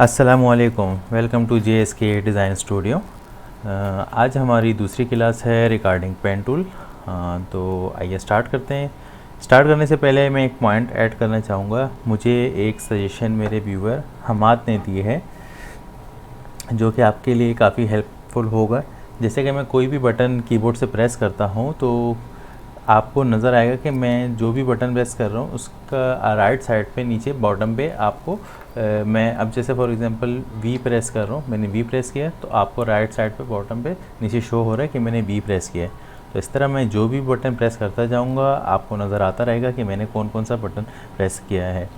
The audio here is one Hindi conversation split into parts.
अस्सलामुअलैकुम, welcome to JSK design studio. आज हमारी दूसरी क्लास है रिगार्डिंग पेन टूल। तो आइए स्टार्ट करते हैं। स्टार्ट करने से पहले मैं एक पॉइंट ऐड करना चाहूँगा। मुझे एक सजेशन मेरे व्यूअर हमाद ने दी है जो कि आपके लिए काफ़ी हेल्पफुल होगा। जैसे कि मैं कोई भी बटन कीबोर्ड से प्रेस करता हूँ तो आपको नज़र आएगा कि मैं जो भी बटन प्रेस कर रहा हूँ उसका राइट साइड पे नीचे बॉटम पे आपको मैं अब जैसे फॉर एग्जांपल V प्रेस कर रहा हूँ, मैंने V प्रेस किया तो आपको राइट साइड पे बॉटम पे नीचे शो हो रहा है कि मैंने V प्रेस किया है। तो इस तरह मैं जो भी बटन प्रेस करता जाऊँगा आपको नज़र आता रहेगा कि मैंने कौन कौन सा बटन प्रेस किया है।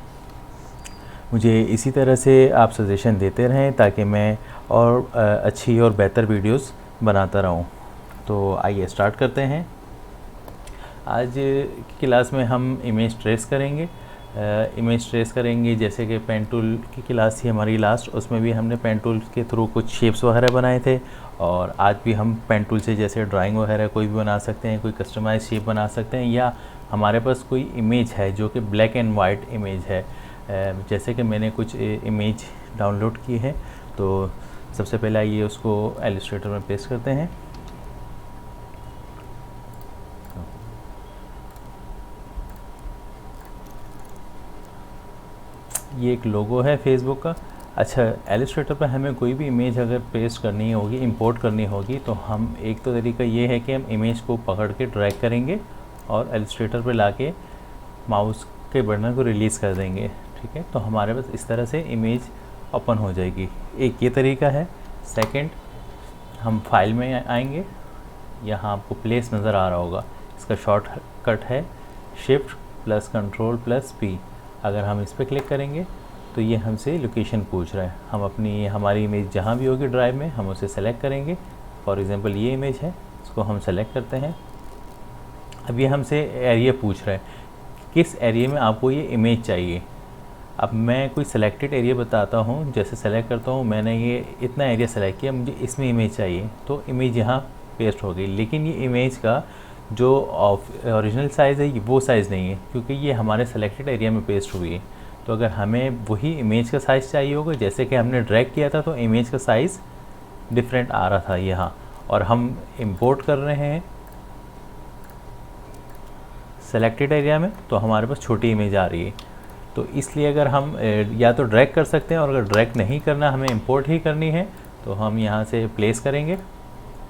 मुझे इसी तरह से आप सजेशन देते रहें ताकि मैं और अच्छी और बेहतर वीडियोज़ बनाता रहूँ। तो आइए स्टार्ट करते हैं। आज की क्लास में हम इमेज ट्रेस करेंगे। जैसे कि पेन टूल की क्लास थी हमारी लास्ट, उसमें भी हमने पेन टूल के थ्रू कुछ शेप्स वगैरह बनाए थे। और आज भी हम पेन टूल से जैसे ड्राइंग वगैरह कोई भी बना सकते हैं, कोई कस्टमाइज शेप बना सकते हैं, या हमारे पास कोई इमेज है जो कि ब्लैक एंड वाइट इमेज है। जैसे कि मैंने कुछ इमेज डाउनलोड की है। तो सबसे पहले आइए उसको इलस्ट्रेटर में पेस्ट करते हैं। ये एक लोगो है फेसबुक का। अच्छा, इलस्ट्रेटर पर हमें कोई भी इमेज अगर पेस्ट करनी होगी, इंपोर्ट करनी होगी, तो हम एक तो तरीका ये है कि हम इमेज को पकड़ के ड्रैग करेंगे और इलस्ट्रेटर पे लाके माउस के बटन को रिलीज़ कर देंगे। ठीक है, तो हमारे पास इस तरह से इमेज ओपन हो जाएगी। एक ये तरीका है। सेकंड, हम फाइल में आएंगे, यहाँ आपको प्लेस नज़र आ रहा होगा, इसका शॉर्टकट है shift plus control plus P। अगर हम इस पर क्लिक करेंगे तो ये हमसे लोकेशन पूछ रहा है। हम हमारी इमेज जहाँ भी होगी ड्राइव में हम उसे सेलेक्ट करेंगे। फॉर एग्जांपल ये इमेज है, इसको हम सेलेक्ट करते हैं। अब ये हमसे एरिया पूछ रहा है, किस एरिया में आपको ये इमेज चाहिए। अब मैं कोई सेलेक्टेड एरिया बताता हूँ, जैसे सेलेक्ट करता हूँ, मैंने ये इतना एरिया सेलेक्ट किया, मुझे इसमें इमेज चाहिए, तो इमेज यहाँ पेस्ट हो गई। लेकिन ये इमेज का जो ओरिजिनल साइज़ है वो साइज़ नहीं है, क्योंकि ये हमारे सेलेक्टेड एरिया में पेस्ट हुई है। तो अगर हमें वही इमेज का साइज़ चाहिए होगा, जैसे कि हमने ड्रैग किया था, तो इमेज का साइज़ डिफरेंट आ रहा था यहाँ, और हम इंपोर्ट कर रहे हैं सेलेक्टेड एरिया में, तो हमारे पास छोटी इमेज आ रही है। तो इसलिए अगर हम या तो ड्रैग कर सकते हैं, और अगर ड्रैग नहीं करना, हमें इंपोर्ट ही करनी है, तो हम यहाँ से प्लेस करेंगे।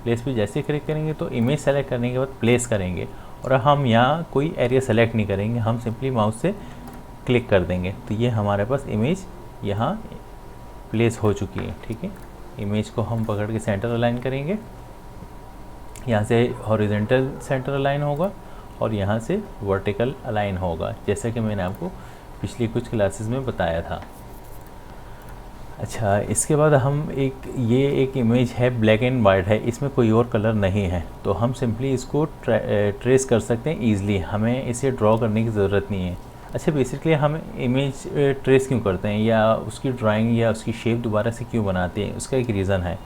प्लेस पे जैसे ही क्लिक करेंगे तो इमेज सेलेक्ट करने के बाद प्लेस करेंगे, और हम यहाँ कोई एरिया सेलेक्ट नहीं करेंगे, हम सिंपली माउस से क्लिक कर देंगे। तो ये हमारे पास इमेज यहाँ प्लेस हो चुकी है। ठीक है, इमेज को हम पकड़ के सेंटर अलाइन करेंगे। यहाँ से हॉरिजॉन्टल सेंटर अलाइन होगा और यहाँ से वर्टिकल अलाइन होगा, जैसे कि मैंने आपको पिछली कुछ क्लासेस में बताया था। अच्छा, इसके बाद हम ये एक इमेज है, ब्लैक एंड वाइट है, इसमें कोई और कलर नहीं है, तो हम सिंपली इसको ट्रेस कर सकते हैं ईज़िली, हमें इसे ड्रॉ करने की ज़रूरत नहीं है। अच्छा, बेसिकली हम इमेज ट्रेस क्यों करते हैं, या उसकी ड्राइंग या उसकी शेप दोबारा से क्यों बनाते हैं, उसका एक रीज़न है।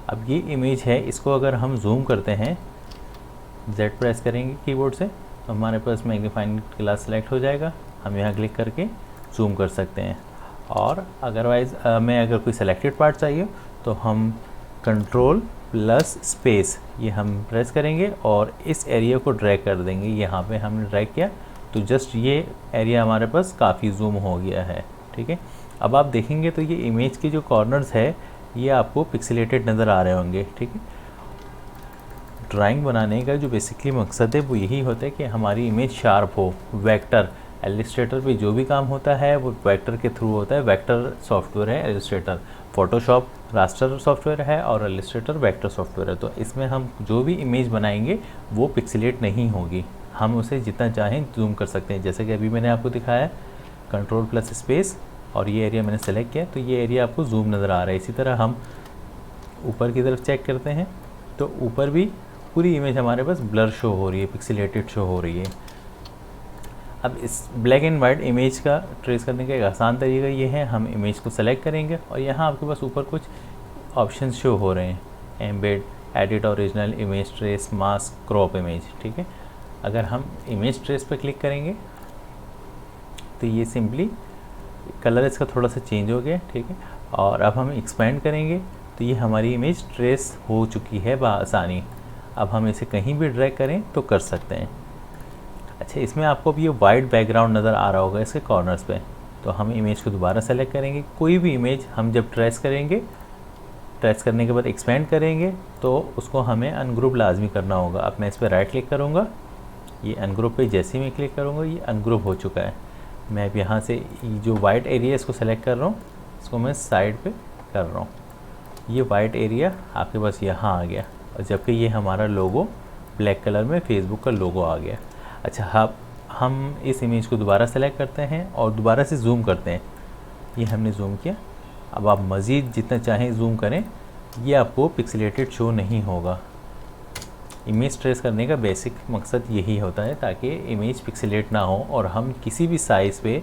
अब ये इमेज है, इसको अगर हम जूम करते हैं, Z प्रेस करेंगे कीबोर्ड से, तो हमारे पास मैग्नीफाइंग ग्लास सेलेक्ट हो जाएगा। हम यहाँ क्लिक करके जूम कर सकते हैं। और अदरवाइज़ हमें अगर कोई सेलेक्टेड पार्ट चाहिए तो हम कंट्रोल प्लस स्पेस ये हम प्रेस करेंगे और इस एरिया को ड्रैग कर देंगे। यहाँ पे हमने ड्रैग किया तो जस्ट ये एरिया हमारे पास काफ़ी जूम हो गया है। ठीक है, अब आप देखेंगे तो ये इमेज के जो कॉर्नर्स है ये आपको पिक्सेलेटेड नज़र आ रहे होंगे। ठीक है, ड्राइंग बनाने का जो बेसिकली मकसद है वो यही होता है कि हमारी इमेज शार्प हो। वेक्टर इलस्ट्रेटर पे जो भी काम होता है वो वेक्टर के थ्रू होता है। वेक्टर सॉफ्टवेयर है इलस्ट्रेटर, फोटोशॉप रास्टर सॉफ्टवेयर है और इलस्ट्रेटर वेक्टर सॉफ्टवेयर है। तो इसमें हम जो भी इमेज बनाएंगे वो पिक्सेलेट नहीं होगी, हम उसे जितना चाहें जूम कर सकते हैं। जैसे कि अभी मैंने आपको दिखाया कंट्रोल प्लस स्पेस और ये एरिया मैंने सेलेक्ट किया तो ये एरिया आपको जूम नज़र आ रहा है। इसी तरह हम ऊपर की तरफ चेक करते हैं तो ऊपर भी पूरी इमेज हमारे पास ब्लर शो हो रही है, पिक्सेलेटेड शो हो रही है। अब इस ब्लैक एंड वाइट इमेज का ट्रेस करने का एक आसान तरीका ये है, हम इमेज को सेलेक्ट करेंगे और यहाँ आपके पास ऊपर कुछ ऑप्शंस शो हो रहे हैं, embed, edit original, image trace, mask, crop image. ठीक है, अगर हम इमेज ट्रेस पर क्लिक करेंगे तो ये सिंपली कलर इसका थोड़ा सा चेंज हो गया, ठीक है। और अब हम एक्सपेंड करेंगे तो ये हमारी इमेज ट्रेस हो चुकी है बआसानी। अब हम इसे कहीं भी ड्रैग करें तो कर सकते हैं। अच्छा, इसमें आपको भी ये वाइट बैकग्राउंड नज़र आ रहा होगा इसके कॉर्नर्स पे, तो हम इमेज को दोबारा सेलेक्ट करेंगे। कोई भी इमेज हम जब ट्रेस करेंगे, ट्रेस करने के बाद एक्सपेंड करेंगे तो उसको हमें अनग्रुप लाजमी करना होगा। अब मैं इस पर राइट क्लिक करूँगा, ये अनग्रुप पे जैसे ही मैं क्लिक करूँगा ये अनग्रुप हो चुका है। मैं अब यहाँ से जो वाइट एरिया इसको सेलेक्ट कर रहा हूँ, इसको मैं साइड पे कर रहा हूँ। ये वाइट एरिया आपके पास यहाँ आ गया, और जबकि ये हमारा लोगो ब्लैक कलर में फेसबुक का लोगो आ गया। अच्छा, अब हम इस इमेज को दोबारा सेलेक्ट करते हैं और दोबारा से जूम करते हैं। ये हमने जूम किया। अब आप मज़ीद जितना चाहें जूम करें, ये आपको पिक्सेलेटेड शो नहीं होगा। इमेज ट्रेस करने का बेसिक मकसद यही होता है ताकि इमेज पिक्सेलेट ना हो और हम किसी भी साइज़ पे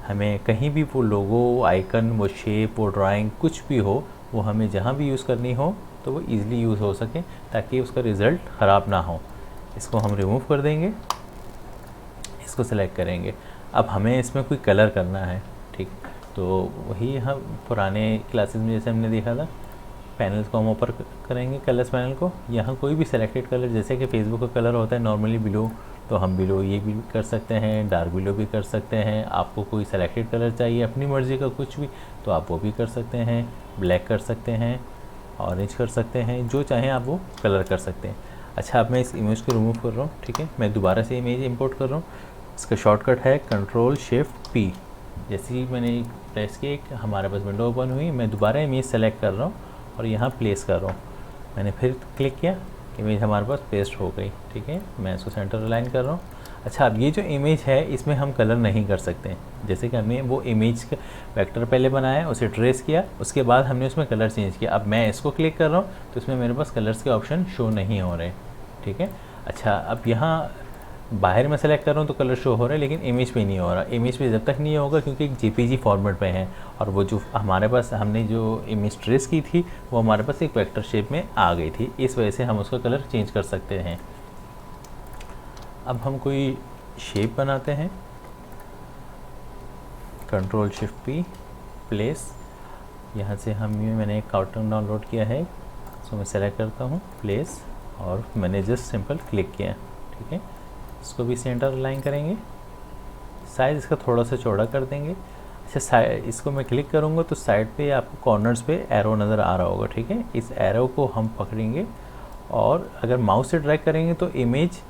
हमें कहीं भी वो लोगो, आइकन, वो शेप, वो ड्राइंग कुछ भी हो, वो हमें जहाँ भी यूज़ करनी हो तो वो ईज़िली यूज़ हो सके ताकि उसका रिज़ल्ट ख़राब ना हो। इसको हम रिमूव कर देंगे, इसको सेलेक्ट करेंगे। अब हमें इसमें कोई कलर करना है, ठीक। तो वही हम पुराने क्लासेस में जैसे हमने देखा था, पैनल्स को हम ऊपर करेंगे, कलर्स पैनल को। यहाँ कोई भी सेलेक्टेड कलर, जैसे कि फेसबुक का कलर होता है नॉर्मली ब्लू, तो हम ब्लू ये भी कर सकते हैं, डार्क ब्लू भी कर सकते हैं। आपको कोई सेलेक्टेड कलर चाहिए अपनी मर्ज़ी का कुछ भी, तो आप वो भी कर सकते हैं। ब्लैक कर सकते हैं, ऑरेंज कर सकते हैं, जो चाहें आप वो कलर कर सकते हैं। अच्छा, अब मैं इस इमेज को रिमूव कर रहा हूँ, ठीक है। मैं दोबारा से इमेज इंपोर्ट कर रहा हूँ। इसका शॉर्टकट है Ctrl+Shift+P। जैसे ही मैंने प्रेस किया हमारे पास विंडो ओपन हुई। मैं दोबारा इमेज सेलेक्ट कर रहा हूँ और यहाँ प्लेस कर रहा हूँ। मैंने फिर क्लिक किया, इमेज हमारे पास पेस्ट हो गई, ठीक है। मैं इसको सेंटर अलाइन कर रहा हूँ। अच्छा, अब ये जो इमेज है इसमें हम कलर नहीं कर सकते। जैसे कि हमने वो इमेज का वेक्टर पहले बनाया, उसे ट्रेस किया, उसके बाद हमने उसमें कलर चेंज किया। अब मैं इसको क्लिक कर रहा हूँ तो इसमें मेरे पास कलर्स के ऑप्शन शो नहीं हो रहे, ठीक है। अच्छा, अब यहाँ बाहर में सेलेक्ट कर रहा हूँ तो कलर शो हो रहा है, लेकिन इमेज पे नहीं हो रहा। इमेज पे जब तक नहीं होगा क्योंकि एक JPG फॉर्मेट पे है, और वो जो हमारे पास हमने जो इमेज ट्रेस की थी वो हमारे पास एक वेक्टर शेप में आ गई थी। इस वजह से हम उसका कलर चेंज कर सकते हैं। अब हम कोई शेप बनाते हैं, Ctrl+Shift+P, प्लेस। यहाँ से मैंने एक कार्टून डाउनलोड किया है, इसको मैं सेलेक्ट करता हूँ, प्लेस, और मैंने जस्ट सिंपल क्लिक किया, ठीक है। इसको भी सेंटर अलाइन करेंगे, साइज़ इसका थोड़ा सा चौड़ा कर देंगे। अच्छा, इसको मैं क्लिक करूँगा तो साइड पे आपको कॉर्नर्स पे एरो नज़र आ रहा होगा, ठीक है। इस एरो को हम पकड़ेंगे और अगर माउस से ड्रैग करेंगे तो इमेज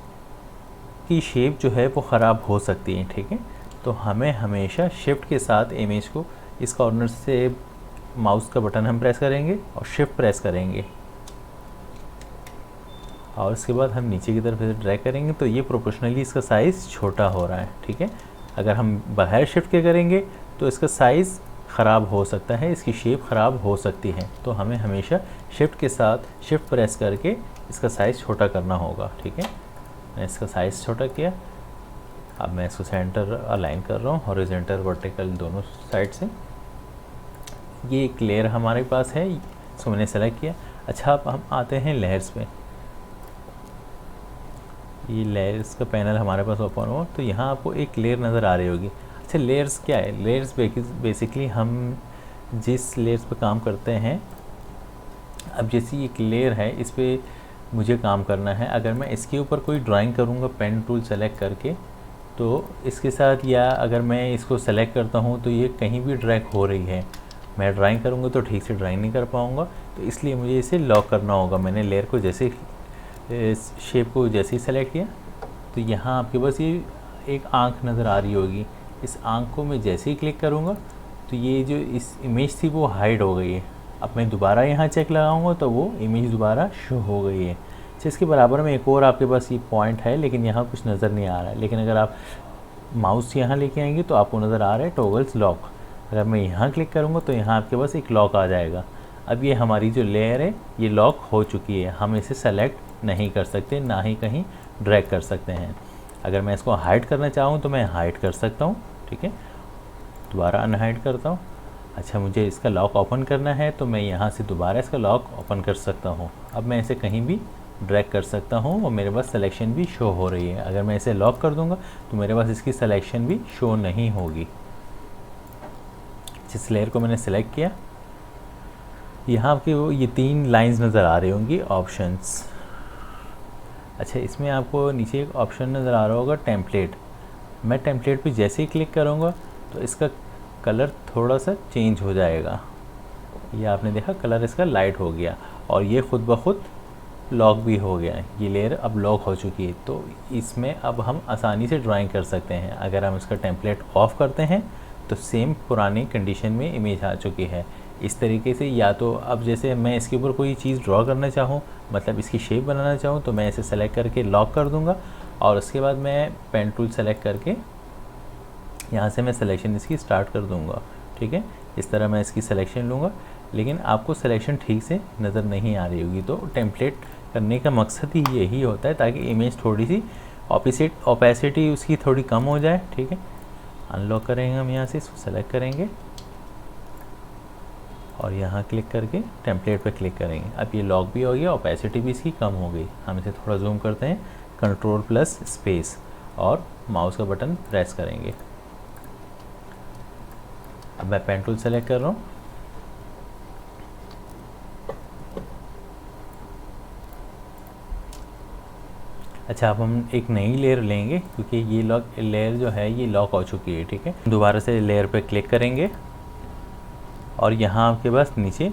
की शेप जो है वो ख़राब हो सकती है, ठीक है। तो हमें हमेशा शिफ्ट के साथ इमेज को इस कॉर्नर से माउस का बटन हम प्रेस करेंगे और शिफ्ट प्रेस करेंगे, और उसके बाद हम नीचे की तरफ इसे ड्रैग करेंगे तो ये प्रोपोर्शनली इसका साइज़ छोटा हो रहा है, ठीक है। अगर हम बाहर शिफ्ट के करेंगे तो इसका साइज़ ख़राब हो सकता है, इसकी शेप ख़राब हो सकती है। तो हमें हमेशा शिफ्ट के साथ शिफ्ट प्रेस करके इसका साइज़ छोटा करना होगा, ठीक है। मैं इसका साइज़ छोटा किया। अब मैं इसको सेंटर अलाइन कर रहा हूँ, हॉरिजॉन्टल वर्टिकल दोनों साइड से। ये एक लेयर हमारे पास है, इसको मैंने सेलेक्ट किया। अच्छा, अब हम आते हैं लेयर्स पे। ये लेयर्स का पैनल हमारे पास ओपन हो तो यहाँ आपको एक लेयर नज़र आ रही होगी। अच्छा, लेयर्स क्या है? लेयर्स बेसिकली हम जिस लेयर्स पे काम करते हैं, अब जैसी एक लेयर है इस पर मुझे काम करना है। अगर मैं इसके ऊपर कोई ड्राइंग करूँगा पेन टूल सेलेक्ट करके, तो इसके साथ, या अगर मैं इसको सेलेक्ट करता हूँ तो ये कहीं भी ड्रैग हो रही है, मैं ड्राइंग करूँगा तो ठीक से ड्राइंग नहीं कर पाऊँगा, तो इसलिए मुझे इसे लॉक करना होगा। मैंने लेयर को जैसे इस शेप को जैसे ही सेलेक्ट किया तो यहाँ आपके पास ये एक आँख नज़र आ रही होगी। इस आँख को मैं जैसे ही क्लिक करूँगा तो ये जो इस इमेज थी वो हाइड हो गई है। अब मैं दोबारा यहाँ चेक लगाऊंगा तो वो इमेज दोबारा शो हो गई है। अच्छा, इसके बराबर में एक और आपके पास ये पॉइंट है, लेकिन यहाँ कुछ नज़र नहीं आ रहा है। लेकिन अगर आप माउस यहाँ लेके आएंगे तो आपको नज़र आ रहा है टॉगल्स लॉक। अगर मैं यहाँ क्लिक करूँगा तो यहाँ आपके पास एक लॉक आ जाएगा। अब ये हमारी जो लेयर है ये लॉक हो चुकी है, हम इसे सेलेक्ट नहीं कर सकते, ना ही कहीं ड्रैग कर सकते हैं। अगर मैं इसको हाइड करना चाहूँ तो मैं हाइड कर सकता हूँ, ठीक है। दोबारा अनहाइड करता हूँ। अच्छा, मुझे इसका लॉक ओपन करना है तो मैं यहाँ से दोबारा इसका लॉक ओपन कर सकता हूँ। अब मैं इसे कहीं भी ड्रैग कर सकता हूँ और मेरे पास सिलेक्शन भी शो हो रही है। अगर मैं इसे लॉक कर दूँगा तो मेरे पास इसकी सिलेक्शन भी शो नहीं होगी। जिस लेयर को मैंने सेलेक्ट किया, यहाँ आपके वो ये 3 लाइंस नज़र आ रही होंगी ऑप्शंस। अच्छा, इसमें आपको नीचे एक ऑप्शन नज़र आ रहा होगा टेम्पलेट। मैं टेम्पलेट पे जैसे ही क्लिक करूँगा तो इसका कलर थोड़ा सा चेंज हो जाएगा। ये आपने देखा कलर इसका लाइट हो गया और ये ख़ुद ब खुद लॉक भी हो गया है। ये लेयर अब लॉक हो चुकी है, तो इसमें अब हम आसानी से ड्राइंग कर सकते हैं। अगर हम इसका टेम्पलेट ऑफ़ करते हैं तो सेम पुरानी कंडीशन में इमेज आ चुकी है। इस तरीके से या तो अब जैसे मैं इसके ऊपर कोई चीज़ ड्रॉ करना चाहूँ, मतलब इसकी शेप बनाना चाहूँ, तो मैं इसे सेलेक्ट करके लॉक कर दूँगा और उसके बाद मैं पेन टूल सेलेक्ट करके यहाँ से मैं सिलेक्शन इसकी स्टार्ट कर दूँगा। ठीक है, इस तरह मैं इसकी सिलेक्शन लूँगा, लेकिन आपको सिलेक्शन ठीक से नज़र नहीं आ रही होगी। तो टेम्पलेट करने का मकसद ही यही होता है ताकि इमेज थोड़ी सी ओपेसिटी उसकी थोड़ी कम हो जाए। ठीक है, अनलॉक करेंगे हम यहाँ से, इसको सेलेक्ट करेंगे और यहाँ क्लिक करके टेम्पलेट पे क्लिक करेंगे। अब ये लॉक भी हो गया, ओपेसिटी भी इसकी कम हो गई। हम इसे थोड़ा जूम करते हैं, कंट्रोल प्लस स्पेस और माउस का बटन प्रेस करेंगे। अब मैं पेन टूल सेलेक्ट कर रहा हूँ। अच्छा, अब हम एक नई लेयर लेंगे क्योंकि ये लेयर जो है ये लॉक हो चुकी है। ठीक है, दोबारा से लेयर पे क्लिक करेंगे और यहाँ आपके पास नीचे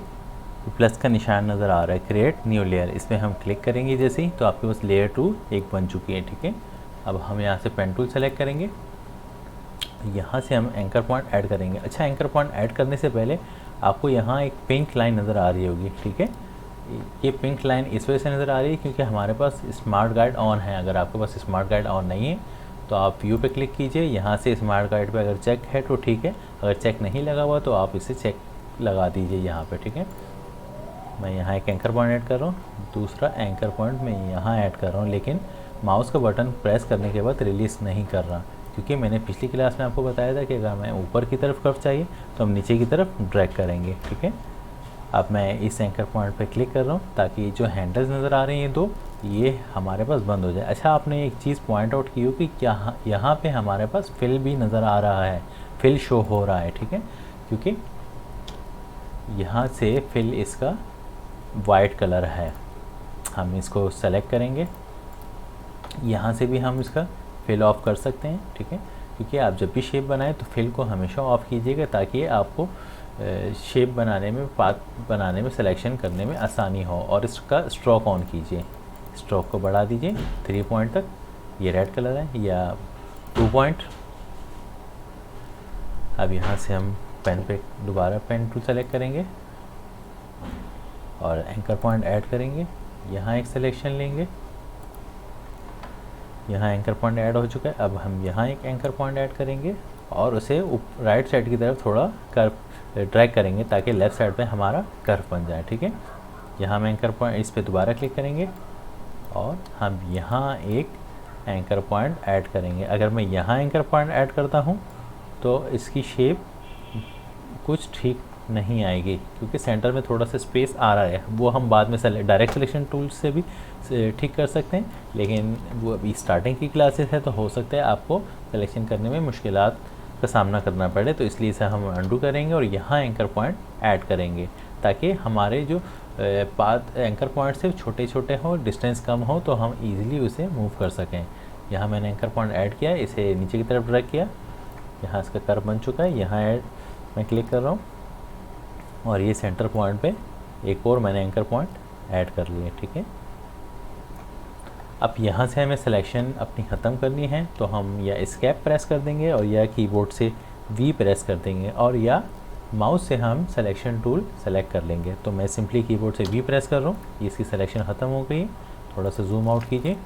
प्लस का निशान नज़र आ रहा है, क्रिएट न्यू लेयर। इसमें हम क्लिक करेंगे जैसे ही, तो आपके पास लेयर 2 एक बन चुकी है। ठीक है, अब हम यहाँ से पेन टूल सेलेक्ट करेंगे, यहाँ से हम एंकर पॉइंट ऐड करेंगे। अच्छा, एंकर पॉइंट ऐड करने से पहले आपको यहाँ एक पिंक लाइन नज़र आ रही होगी। ठीक है, ये पिंक लाइन इस वजह से नज़र आ रही है क्योंकि हमारे पास स्मार्ट गाइड ऑन है। अगर आपके पास स्मार्ट गाइड ऑन नहीं है तो आप व्यू पे क्लिक कीजिए, यहाँ से स्मार्ट गाइड पे अगर चेक है तो ठीक है, अगर चेक नहीं लगा हुआ तो आप इसे चेक लगा दीजिए यहाँ पे। ठीक है, मैं यहाँ एक एंकर पॉइंट ऐड कर रहा हूँ, दूसरा एंकर पॉइंट मैं यहाँ ऐड कर रहा हूँ, लेकिन माउस का बटन प्रेस करने के बाद रिलीज़ नहीं कर रहा क्योंकि मैंने पिछली क्लास में आपको बताया था कि अगर मैं ऊपर की तरफ कर्व चाहिए तो हम नीचे की तरफ ड्रैग करेंगे। ठीक है, अब मैं इस एंकर पॉइंट पे क्लिक कर रहा हूँ ताकि जो हैंडल्स नज़र आ रही हैं दो, ये हमारे पास बंद हो जाए। अच्छा, आपने एक चीज़ पॉइंट आउट की हो कि क्या यहाँ पे हमारे पास फिल भी नज़र आ रहा है, फिल शो हो रहा है। ठीक है, क्योंकि यहाँ से फिल इसका वाइट कलर है। हम इसको सेलेक्ट करेंगे, यहाँ से भी हम इसका फिल ऑफ कर सकते हैं। ठीक है, क्योंकि आप जब भी शेप बनाएं तो फिल को हमेशा ऑफ कीजिएगा ताकि आपको शेप बनाने में, पाथ बनाने में, सिलेक्शन करने में आसानी हो। और इसका स्ट्रोक ऑन कीजिए, स्ट्रोक को बढ़ा दीजिए 3 पॉइंट तक, ये रेड कलर है, या 2 पॉइंट। अब यहाँ से हम पेन पे दोबारा पेन टूल सेलेक्ट करेंगे और एंकर पॉइंट ऐड करेंगे। यहाँ एक सिलेक्शन लेंगे, यहाँ एंकर पॉइंट ऐड हो चुका है। अब हम यहाँ एक एंकर पॉइंट ऐड करेंगे और उसे राइट साइड की तरफ थोड़ा कर्व ड्रैग करेंगे ताकि लेफ़्ट साइड पे हमारा कर्व बन जाए। ठीक है, यहाँ हम एंकर पॉइंट इस पे दोबारा क्लिक करेंगे और हम यहाँ एक एंकर पॉइंट ऐड करेंगे। अगर मैं यहाँ एंकर पॉइंट ऐड करता हूँ तो इसकी शेप कुछ ठीक नहीं आएगी क्योंकि सेंटर में थोड़ा सा स्पेस आ रहा है। वो हम बाद में डायरेक्ट सिलेक्शन टूल से भी ठीक कर सकते हैं, लेकिन वो अभी स्टार्टिंग की क्लासेस है तो हो सकता है आपको सिलेक्शन करने में मुश्किलात का सामना करना पड़े, तो इसलिए इसे हम अंडू करेंगे और यहाँ एंकर पॉइंट ऐड करेंगे ताकि हमारे जो पाथ एंकर पॉइंट से छोटे छोटे हो, डिस्टेंस कम हो, तो हम ईज़िली उसे मूव कर सकें। यहाँ मैंने एंकर पॉइंट ऐड किया, इसे नीचे की तरफ ड्रैग किया, यहाँ इसका कर्व बन चुका है। यहाँ ऐड मैं क्लिक कर रहा हूँ और ये सेंटर पॉइंट पे एक और मैंने एंकर पॉइंट ऐड कर लिया। ठीक है, अब यहाँ से हमें सिलेक्शन अपनी ख़त्म करनी है तो हम या एस्केप प्रेस कर देंगे और या कीबोर्ड से वी प्रेस कर देंगे और या माउस से हम सिलेक्शन टूल सेलेक्ट कर लेंगे। तो मैं सिंपली कीबोर्ड से वी प्रेस कर रहा हूँ, इसकी सिलेक्शन ख़त्म हो गई है। थोड़ा सा जूम आउट कीजिए।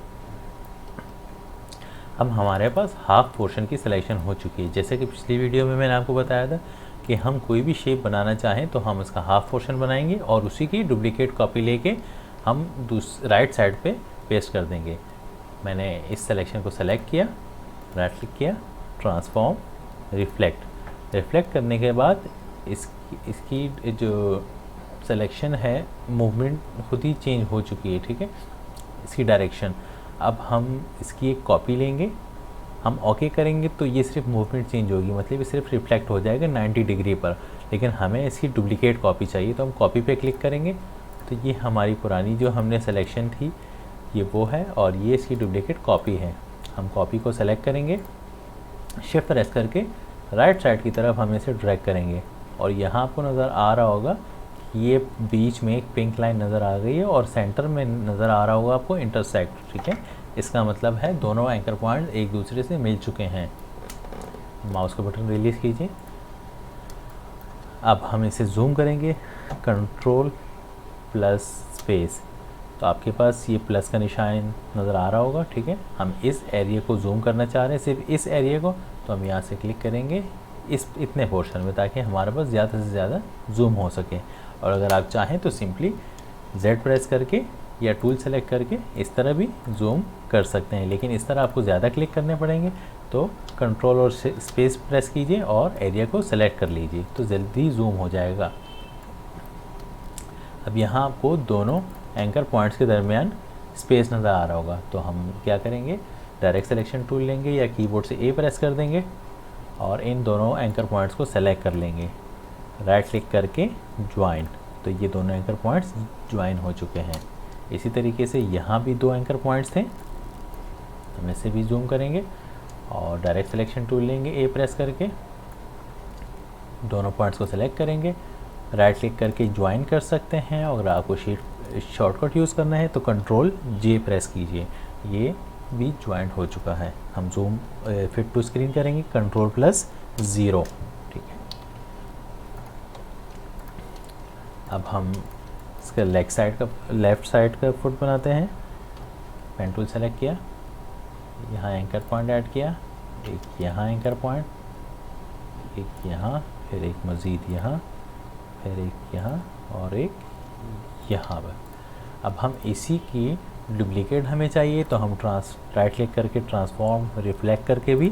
अब हमारे पास हाफ पोर्शन की सिलेक्शन हो चुकी है। जैसे कि पिछली वीडियो में मैंने आपको बताया था कि हम कोई भी शेप बनाना चाहें तो हम इसका हाफ पोर्शन बनाएंगे और उसी की डुप्लीकेट कॉपी लेके हम राइट साइड पे पेस्ट कर देंगे। मैंने इस सिलेक्शन को सेलेक्ट किया, राइट क्लिक किया, ट्रांसफॉर्म, रिफ्लेक्ट करने के बाद इसकी जो सिलेक्शन है मूवमेंट खुद ही चेंज हो चुकी है। ठीक है, इसकी डायरेक्शन। अब हम इसकी एक कॉपी लेंगे, हम ओके करेंगे तो ये सिर्फ मूवमेंट चेंज होगी, मतलब ये सिर्फ रिफ्लेक्ट हो जाएगा 90 डिग्री पर। लेकिन हमें इसकी डुप्लीकेट कॉपी चाहिए, तो हम कॉपी पे क्लिक करेंगे। तो ये हमारी पुरानी जो हमने सिलेक्शन थी ये वो है, और ये इसकी डुप्लीकेट कॉपी है। हम कॉपी को सेलेक्ट करेंगे, शिफ्ट प्रेस करके राइट साइड की तरफ हम इसे ड्रैग करेंगे, और यहाँ आपको नज़र आ रहा होगा ये बीच में एक पिंक लाइन नज़र आ गई है, और सेंटर में नज़र आ रहा होगा आपको इंटरसेक्ट। ठीक है, इसका मतलब है दोनों एंकर पॉइंट एक दूसरे से मिल चुके हैं। माउस का बटन रिलीज़ कीजिए। अब हम इसे जूम करेंगे, कंट्रोल प्लस स्पेस, तो आपके पास ये प्लस का निशान नज़र आ रहा होगा। ठीक है, हम इस एरिया को जूम करना चाह रहे हैं, सिर्फ इस एरिया को, तो हम यहाँ से क्लिक करेंगे इस इतने पोर्शन में, ताकि हमारे पास ज़्यादा से ज़्यादा जूम हो सके। और अगर आप चाहें तो सिंपली Z प्रेस करके या टूल सेलेक्ट करके इस तरह भी जूम कर सकते हैं, लेकिन इस तरह आपको ज़्यादा क्लिक करने पड़ेंगे, तो कंट्रोल और स्पेस प्रेस कीजिए और एरिया को सेलेक्ट कर लीजिए, तो जल्दी जूम हो जाएगा। अब यहाँ आपको दोनों एंकर पॉइंट्स के दरमियान स्पेस नज़र आ रहा होगा, तो हम क्या करेंगे, डायरेक्ट सिलेक्शन टूल लेंगे या कीबोर्ड से A प्रेस कर देंगे और इन दोनों एंकर पॉइंट्स को सेलेक्ट कर लेंगे, राइट क्लिक करके ज्वाइन, तो ये दोनों एंकर पॉइंट्स ज्वाइन हो चुके हैं। इसी तरीके से यहाँ भी दो एंकर पॉइंट्स थे, हम इसे भी जूम करेंगे और डायरेक्ट सिलेक्शन टूल लेंगे A प्रेस करके, दोनों पॉइंट्स को सेलेक्ट करेंगे, राइट क्लिक करके ज्वाइन कर सकते हैं, और अगर आपको शॉर्टकट यूज़ करना है तो कंट्रोल J प्रेस कीजिए, ये भी ज्वाइंट हो चुका है। हम जूम फिट टू स्क्रीन करेंगे, कंट्रोल प्लस 0। ठीक है, अब हम इसका लेफ़्ट साइड का फुट बनाते हैं। पेन टूल सेलेक्ट किया, यहाँ एंकर पॉइंट ऐड किया, एक यहाँ एंकर पॉइंट, एक यहाँ, फिर एक मज़ीद यहाँ, फिर एक यहाँ और एक यहाँ पर। अब हम इसी की डुप्लीकेट हमें चाहिए, तो हम राइट क्लिक करके ट्रांसफॉर्म रिफ्लेक्ट करके भी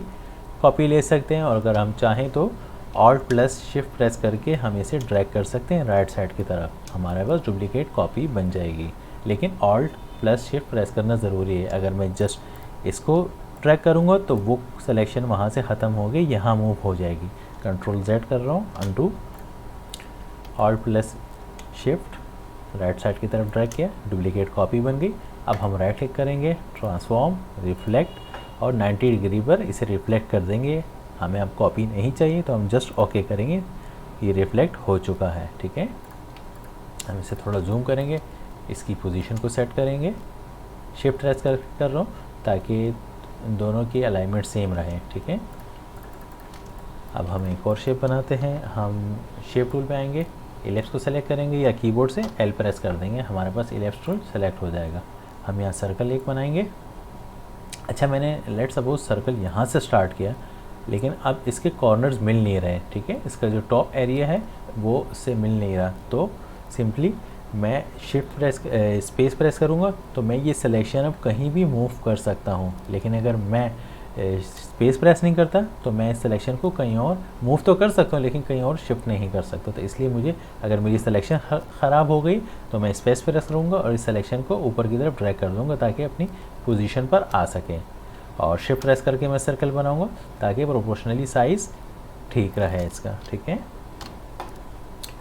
कॉपी ले सकते हैं, और अगर हम चाहें तो ऑल्ट प्लस शिफ्ट प्रेस करके हम इसे ड्रैग कर सकते हैं राइट साइड की तरफ, हमारे पास डुप्लीकेट कॉपी बन जाएगी। लेकिन ऑल्ट प्लस शिफ्ट प्रेस करना ज़रूरी है, अगर मैं जस्ट इसको ड्रैग करूँगा तो वो सिलेक्शन वहाँ से ख़त्म हो गई, यहाँ मूव हो जाएगी। कंट्रोल Z कर रहा हूँ, undo, alt plus shift right side की तरफ ड्रैग किया, डुप्लीकेट कॉपी बन गई। अब हम राइट क्लिक करेंगे, ट्रांसफॉर्म रिफ्लेक्ट, और 90 डिग्री पर इसे रिफ्लेक्ट कर देंगे। हमें अब कॉपी नहीं चाहिए तो हम जस्ट ओके करेंगे, ये रिफ्लेक्ट हो चुका है। ठीक है, हम इसे थोड़ा जूम करेंगे, इसकी पोजीशन को सेट करेंगे, शिफ्ट प्रेस कर रहा हूँ ताकि दोनों की अलाइनमेंट सेम रहे। ठीक है, अब हम एक और शेप बनाते हैं। हम शेप टूल पे आएंगे, इलिप्स को सेलेक्ट करेंगे या कीबोर्ड से L प्रेस कर देंगे, हमारे पास इलिप्स टूल सेलेक्ट हो जाएगा। हम यहाँ सर्कल एक बनाएंगे। अच्छा, मैंने लेट सपोज सर्कल यहाँ से स्टार्ट किया, लेकिन अब इसके कॉर्नर्स मिल नहीं रहे। ठीक है, इसका जो टॉप एरिया है वो उससे मिल नहीं रहा, तो सिंपली मैं शिफ्ट प्रेस स्पेस प्रेस करूँगा तो मैं ये सिलेक्शन अब कहीं भी मूव कर सकता हूँ। लेकिन अगर मैं स्पेस प्रेस नहीं करता तो मैं इस सिलेक्शन को कहीं और मूव तो कर सकता हूँ, लेकिन कहीं और शिफ्ट नहीं कर सकता। तो इसलिए मुझे, अगर मेरी सिलेक्शन ख़राब हो गई तो मैं स्पेस प्रेस करूँगा और इस सिलेक्शन को ऊपर की तरफ ड्रैग कर दूँगा ताकि अपनी पोजीशन पर आ सके, और शिफ्ट प्रेस करके मैं सर्कल बनाऊँगा ताकि प्रोपोर्शनली साइज़ ठीक रहे इसका। ठीक है,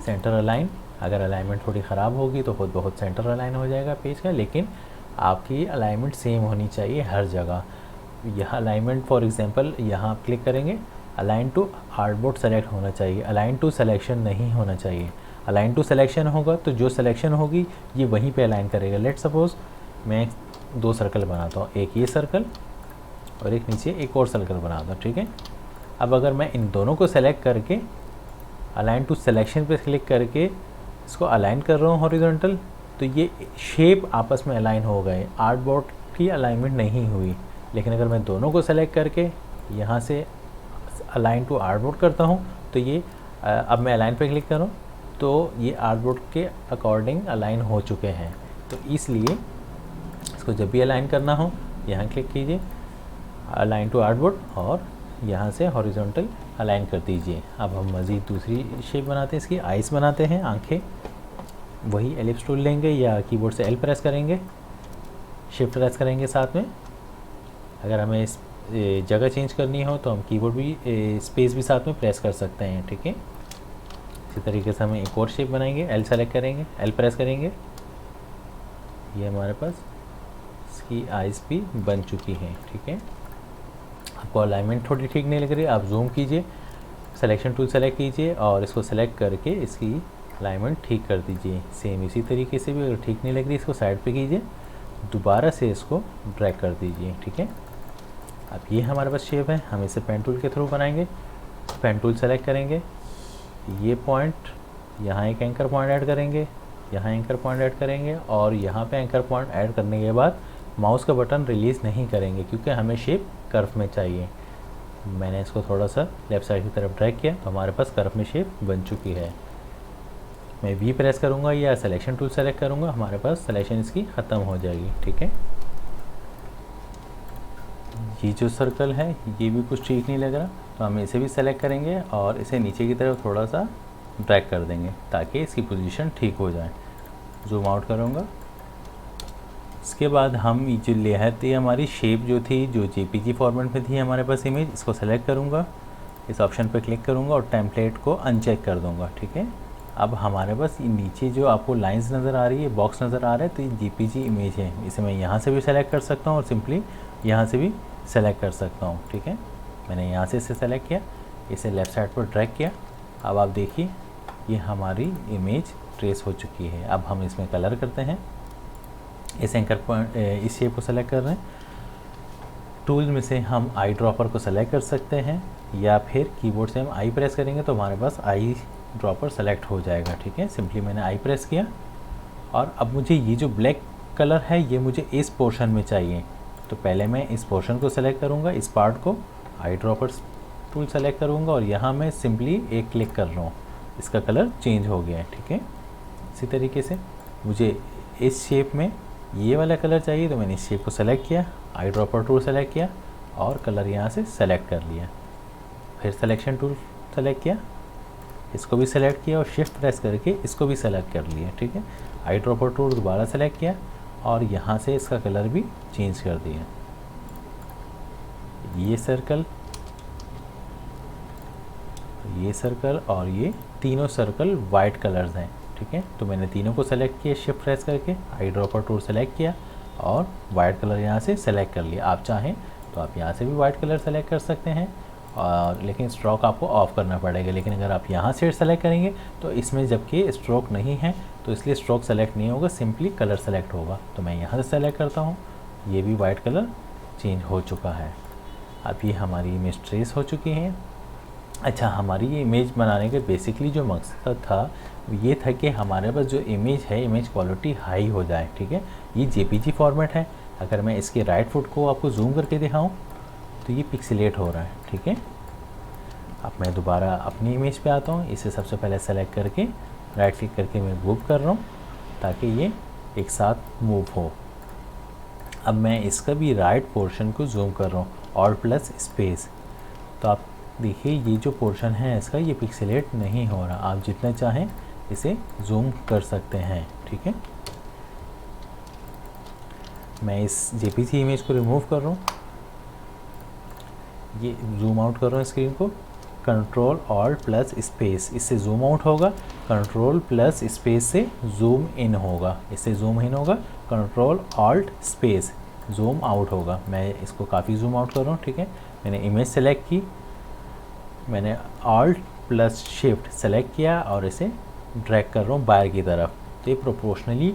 सेंटर अलाइन, अगर अलाइनमेंट थोड़ी ख़राब होगी तो खुद बहुत सेंटर अलाइन हो जाएगा पेज का, लेकिन आपकी अलाइनमेंट सेम होनी चाहिए हर जगह। यह अलाइनमेंट फॉर एग्जांपल यहाँ आप क्लिक करेंगे, अलाइन टू आर्टबोर्ड सेलेक्ट होना चाहिए, अलाइन टू सिलेक्शन नहीं होना चाहिए। अलाइन टू सिलेक्शन होगा तो जो सिलेक्शन होगी ये वहीं पे अलाइन करेगा। लेट सपोज़ मैं दो सर्कल बनाता हूँ, एक ये सर्कल और एक नीचे एक और सर्कल बनाता हूँ। ठीक है, अब अगर मैं इन दोनों को सेलेक्ट करके अलाइन टू सिलेक्शन पे क्लिक करके इसको अलाइन कर रहा हूँ हॉरिजॉन्टल, तो ये शेप आपस में अलाइन हो गए, आर्टबोर्ड की अलाइनमेंट नहीं हुई। लेकिन अगर मैं दोनों को सेलेक्ट करके यहाँ से अलाइन टू आर्टबोर्ड करता हूँ तो ये अब मैं अलाइन पे क्लिक करूँ तो ये आर्टबोर्ड के अकॉर्डिंग अलाइन हो चुके हैं। तो इसलिए इसको जब भी अलाइन करना हो यहाँ क्लिक कीजिए, अलाइन टू आर्टबोर्ड, और यहाँ से हॉरिजॉन्टल अलाइन कर दीजिए। अब हम मज़ीद दूसरी शेप बनाते हैं, इसकी आइज़ बनाते हैं, आंखें। वही एलिप्स टूल लेंगे या कीबोर्ड से L प्रेस करेंगे, शिफ्ट प्रेस करेंगे साथ में। अगर हमें इस जगह चेंज करनी हो तो हम कीबोर्ड भी स्पेस भी साथ में प्रेस कर सकते हैं। ठीक है, इसी तरीके से हम एक और शेप बनाएंगे। एल सेलेक्ट करेंगे, एल प्रेस करेंगे, ये हमारे पास इसकी आइज़ भी बन चुकी हैं। ठीक है, आपको अलाइनमेंट थोड़ी ठीक नहीं लग रही, आप जूम कीजिए, सिलेक्शन टूल सेलेक्ट कीजिए और इसको सेलेक्ट करके इसकी अलाइनमेंट ठीक कर दीजिए। सेम इसी तरीके से भी अगर ठीक नहीं लग रही इसको साइड पे कीजिए, दोबारा से इसको ड्रैग कर दीजिए। ठीक है, अब ये हमारे पास शेप है, हम इसे पेन टूल के थ्रू बनाएंगे। पेन टूल सेलेक्ट करेंगे, ये पॉइंट यहाँ एक एंकर पॉइंट ऐड करेंगे, यहाँ एंकर पॉइंट ऐड करेंगे और यहाँ पे एंकर पॉइंट ऐड करने के बाद माउस का बटन रिलीज़ नहीं करेंगे क्योंकि हमें शेप कर्व में चाहिए। मैंने इसको थोड़ा सा लेफ़्ट साइड की तरफ ड्रैग किया तो हमारे पास कर्व में शेप बन चुकी है। मैं वी प्रेस करूँगा या सिलेक्शन टूल सेलेक्ट करूँगा, हमारे पास सिलेक्शन इसकी ख़त्म हो जाएगी। ठीक है, ये जो सर्कल है ये भी कुछ ठीक नहीं लग रहा, तो हम इसे भी सेलेक्ट करेंगे और इसे नीचे की तरफ थोड़ा सा ड्रैग कर देंगे ताकि इसकी पोजीशन ठीक हो जाए। जूम आउट करूँगा, इसके बाद हम ये जो लेयर थी हमारी शेप जो थी, जो जेपीजी फॉर्मेट में थी हमारे पास इमेज, इसको सेलेक्ट करूँगा, इस ऑप्शन पर क्लिक करूँगा और टेम्पलेट को अनचेक कर दूँगा। ठीक है, अब हमारे पास ये नीचे जो आपको लाइंस नज़र आ रही है, बॉक्स नज़र आ रहा है, तो ये जेपीजी इमेज है। इसे मैं यहाँ से भी सेलेक्ट कर सकता हूँ और सिंपली यहाँ से भी सेलेक्ट कर सकता हूँ। ठीक है, मैंने यहाँ से इसे सेलेक्ट किया, इसे लेफ़्ट साइड पर ड्रैग किया। अब आप देखिए ये हमारी इमेज ट्रेस हो चुकी है। अब हम इसमें कलर करते हैं, इस एंकर पॉइंट इस शेप को सेलेक्ट कर रहे हैं, टूल में से हम आई ड्रॉपर को सेलेक्ट कर सकते हैं या फिर कीबोर्ड से हम आई प्रेस करेंगे तो हमारे पास आई ड्रॉपर सेलेक्ट हो जाएगा। ठीक है, सिंपली मैंने आई प्रेस किया और अब मुझे ये जो ब्लैक कलर है ये मुझे इस पोर्शन में चाहिए, तो पहले मैं इस पोर्शन को सेलेक्ट करूँगा, इस पार्ट को आई ड्रॉपर टूल सेलेक्ट करूँगा और यहाँ मैं सिंपली एक क्लिक कर रहा हूँ, इसका कलर चेंज हो गया है। ठीक है, इसी तरीके से मुझे इस शेप में ये वाला कलर चाहिए तो मैंने इस शेप को सेलेक्ट किया, आई ड्रॉपर टूल सेलेक्ट किया और कलर यहाँ से सेलेक्ट कर लिया। फिर सिलेक्शन टूल सेलेक्ट किया, इसको भी सेलेक्ट किया और शिफ्ट प्रेस करके इसको भी सेलेक्ट कर लिया। ठीक है, आई ड्रॉपर टूल दोबारा सेलेक्ट किया और यहाँ से इसका कलर भी चेंज कर दिया। ये सर्कल और ये तीनों सर्कल वाइट कलर्स हैं। ठीक है, तो मैंने तीनों को सेलेक्ट किया शिफ्ट प्रेस करके, आई ड्रॉपर टूल सेलेक्ट किया और वाइट कलर यहाँ से सेलेक्ट कर लिया। आप चाहें तो आप यहाँ से भी वाइट कलर सेलेक्ट कर सकते हैं और लेकिन स्ट्रोक आपको ऑफ करना पड़ेगा। लेकिन अगर आप यहाँ से सेलेक्ट करेंगे तो इसमें जबकि स्ट्रोक नहीं है तो इसलिए स्ट्रोक सेलेक्ट नहीं होगा, सिंपली कलर सेलेक्ट होगा। तो मैं यहाँ से सेलेक्ट करता हूँ, ये भी वाइट कलर चेंज हो चुका है। अब ये हमारी इमेज ट्रेस हो चुकी है। अच्छा, हमारी ये इमेज बनाने के बेसिकली जो मकसद था ये था कि हमारे पास जो इमेज है, इमेज क्वालिटी हाई हो जाए। ठीक है, ये जेपीजी फॉर्मेट है, अगर मैं इसके राइट फुट को आपको जूम करके दिखाऊं तो ये पिक्सेलेट हो रहा है। ठीक है, अब मैं दोबारा अपनी इमेज पे आता हूँ, इसे सबसे पहले सेलेक्ट करके राइट क्लिक करके मैं मूव कर रहा हूँ ताकि ये एक साथ मूव हो। अब मैं इसका भी राइट पोर्शन को जूम कर रहा हूँ, ऑल्ट प्लस स्पेस, तो आप देखिए ये जो पोर्शन है इसका ये पिक्सेलेट नहीं हो रहा। आप जितना चाहें इसे जूम कर सकते हैं। ठीक है, मैं इस जेपीजी इमेज को रिमूव कर रहा हूँ, ये जूम आउट कर रहा हूँ स्क्रीन को, कंट्रोल ऑल्ट प्लस स्पेस, इससे जूम आउट होगा, कंट्रोल प्लस स्पेस से जूम इन होगा, इससे जूम इन होगा, control alt space zoom out होगा। मैं इसको काफ़ी जूम आउट कर रहा हूँ। ठीक है, मैंने इमेज सेलेक्ट की, मैंने ऑल्ट प्लस शिफ्ट सेलेक्ट किया और इसे ड्रैग कर रहा हूँ बाहर की तरफ, तो ये प्रोपोर्शनली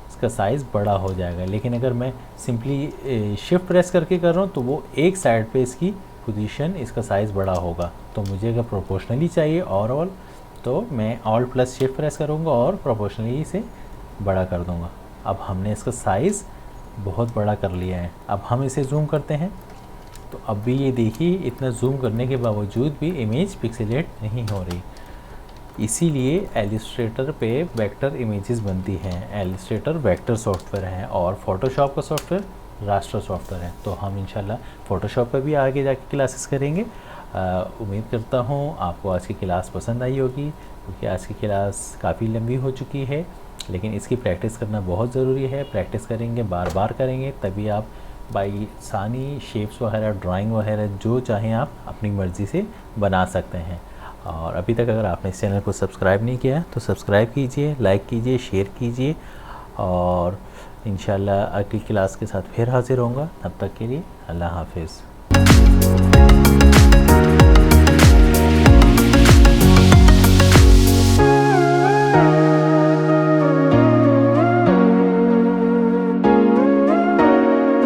इसका साइज़ बड़ा हो जाएगा। लेकिन अगर मैं सिंपली शिफ्ट प्रेस करके कर रहा हूँ तो वो एक साइड पे इसकी पोजीशन, इसका साइज़ बड़ा होगा। तो मुझे अगर प्रोपोर्शनली चाहिए ओवरऑल तो मैं ऑल्ट प्लस शिफ्ट प्रेस करूँगा और प्रोपोर्शनली इसे बड़ा कर दूँगा। अब हमने इसका साइज़ बहुत बड़ा कर लिया है। अब हम इसे जूम करते हैं तो अब भी ये देखिए इतना जूम करने के बावजूद भी इमेज पिक्सेलेट नहीं हो रही। इसीलिए एलिस्ट्रेटर पे वेक्टर इमेजेस बनती हैं। एलिस्ट्रेटर वेक्टर सॉफ्टवेयर है और फोटोशॉप का सॉफ्टवेयर रास्टर सॉफ्टवेयर है। तो हम इंशाल्लाह फोटोशॉप पर भी आगे जाके क्लासेस करेंगे। उम्मीद करता हूँ आपको आज की क्लास पसंद आई होगी, क्योंकि आज की क्लास काफ़ी लंबी हो चुकी है, लेकिन इसकी प्रैक्टिस करना बहुत ज़रूरी है। प्रैक्टिस करेंगे, बार बार करेंगे, तभी आप बाई आसानी शेप्स वगैरह, ड्राइंग वगैरह जो चाहें आप अपनी मर्ज़ी से बना सकते हैं। और अभी तक अगर आपने इस चैनल को सब्सक्राइब नहीं किया तो सब्सक्राइब कीजिए, लाइक कीजिए, शेयर कीजिए और इंशाल्लाह अगली क्लास के साथ फिर हाज़िर होऊंगा। तब तक के लिए अल्लाह हाफिज़।